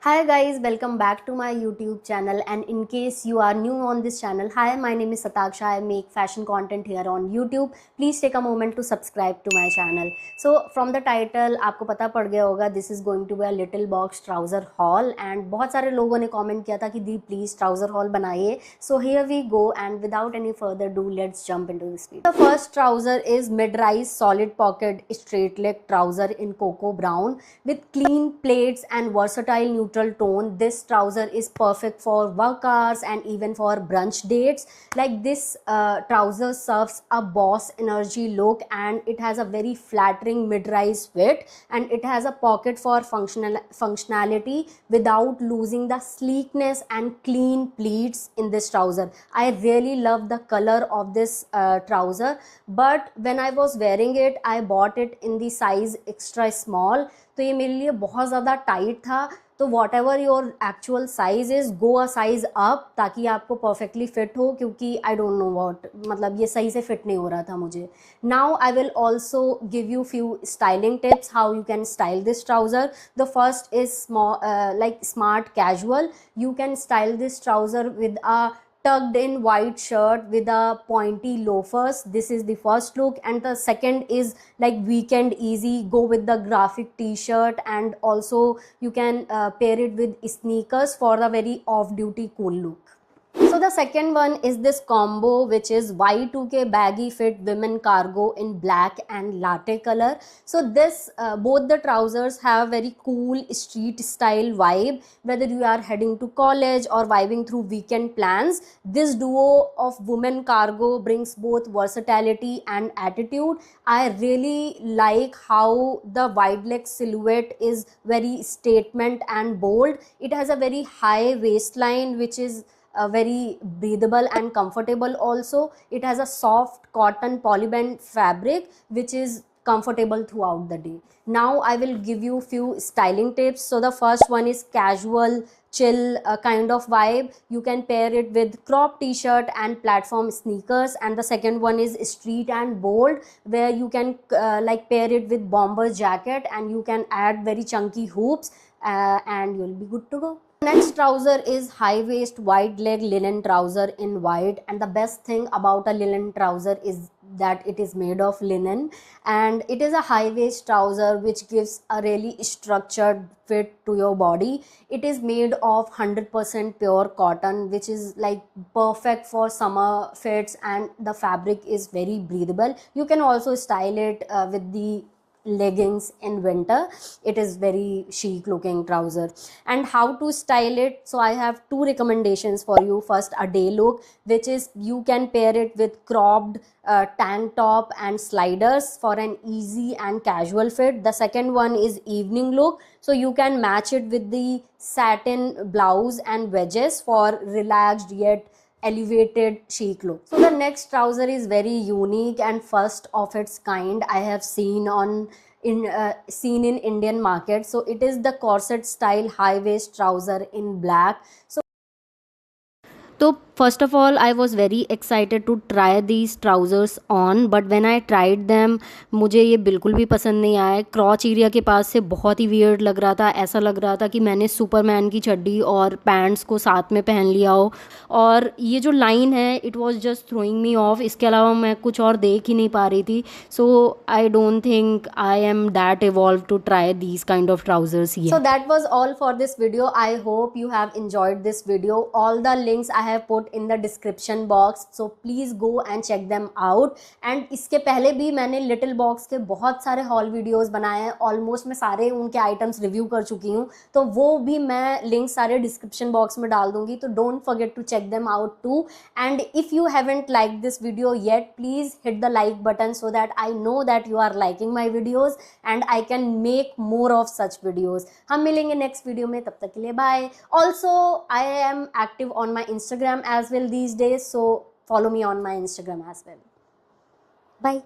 Hi guys, welcome back to my YouTube channel, and in case you are new on this channel, hi, my name is Sataksha. I make fashion content here on YouTube. Please take a moment to subscribe to my channel. So from the title आपको पता पड़ गया होगा, this is going to be a little box trouser haul, and बहुत सारे लोगों ने comment किया था कि दी please trouser haul बनाइए. So here we go, and without any further ado, let's jump into this video. The first trouser is mid-rise solid pocket straight leg trouser in cocoa brown with clean plaits and versatile neutral tone. This trouser is perfect for work hours and even for brunch dates. Like this trouser serves a boss energy look, and it has a very flattering mid-rise fit, and it has a pocket for functionality without losing the sleekness and clean pleats in this trouser. I really love the color of this trouser, but when I was wearing it, I bought it in the size extra small. तो ये मेरे लिए बहुत ज़्यादा tight था. तो what ever your actual size is, go a size up ताकि आपको परफेक्टली फिट हो, क्योंकि आई डोंट नो वॉट, मतलब ये सही से फिट नहीं हो रहा था मुझे. Now I will also give you few styling tips how you can style this trouser. The first is like smart casual. You can style this trouser with a tucked in white shirt with a pointy loafers. This is the first look, and the second is like weekend easy, go with the graphic t-shirt, and also you can pair it with sneakers for the very off duty cool look. So the second one is this combo, which is Y2K baggy fit women cargo in black and latte color. So this both the trousers have very cool street style vibe, whether you are heading to college or vibing through weekend plans. This duo of women cargo brings both versatility and attitude. I really like how the wide leg silhouette is very statement and bold. It has a very high waistline, which is very breathable and comfortable. Also, it has a soft cotton polyband fabric which is comfortable throughout the day. Now I will give you few styling tips. So the first one is casual chill kind of vibe. You can pair it with crop t-shirt and platform sneakers. And the second one is street and bold, where you can like pair it with bomber jacket, and you can add very chunky hoops and you'll be good to go. Next trouser is high waist wide leg linen trouser in white, and the best thing about a linen trouser is that it is made of linen, and it is a high waist trouser which gives a really structured fit to your body. It is made of 100% pure cotton, which is like perfect for summer fits, and the fabric is very breathable. You can also style it with the leggings in winter. It is very chic looking trouser. And how to style it, so I have two recommendations for you. First, a day look, which is you can pair it with cropped tank top and sliders for an easy and casual fit. The second one is evening look, so you can match it with the satin blouse and wedges for relaxed yet elevated chic look. So the next trouser is very unique and first of its kind I have seen in Indian market. So it is the corset style high waist trouser in black. So first of all, I was very excited to try these trousers on, but when I tried them, मुझे ये बिल्कुल भी पसंद नहीं आया. क्रॉच area के पास से बहुत ही वियर्ड लग रहा था. ऐसा लग रहा था कि मैंने सुपरमैन की चड्डी और पैंट्स को साथ में पहन लिया हो. और ये जो लाइन है, it was just throwing me of. इसके अलावा मैं कुछ और देख ही नहीं पा रही थी. So I don't think I am that evolve to try these kind of trousers here. So that was all for this video. I hope you have enjoyed this video. All the links I have put in the description box, so please go and check them out. And इसके पहले भी मैंने little box के बहुत सारे hall videos बनाए हैं. Almost मैं सारे उनके आइटम्स रिव्यू कर चुकी हूँ, तो वो भी मैं लिंक सारे डिस्क्रिप्शन बॉक्स में डाल दूंगी. तो don't forget to check them out too. And if you haven't like this video yet, please hit the like button so that I know that you are liking my videos and I can make more of such videos. हम मिलेंगे next video में, तब तक के लिए bye. Also I am active on my Instagram as well these days, so follow me on my Instagram as well. Bye.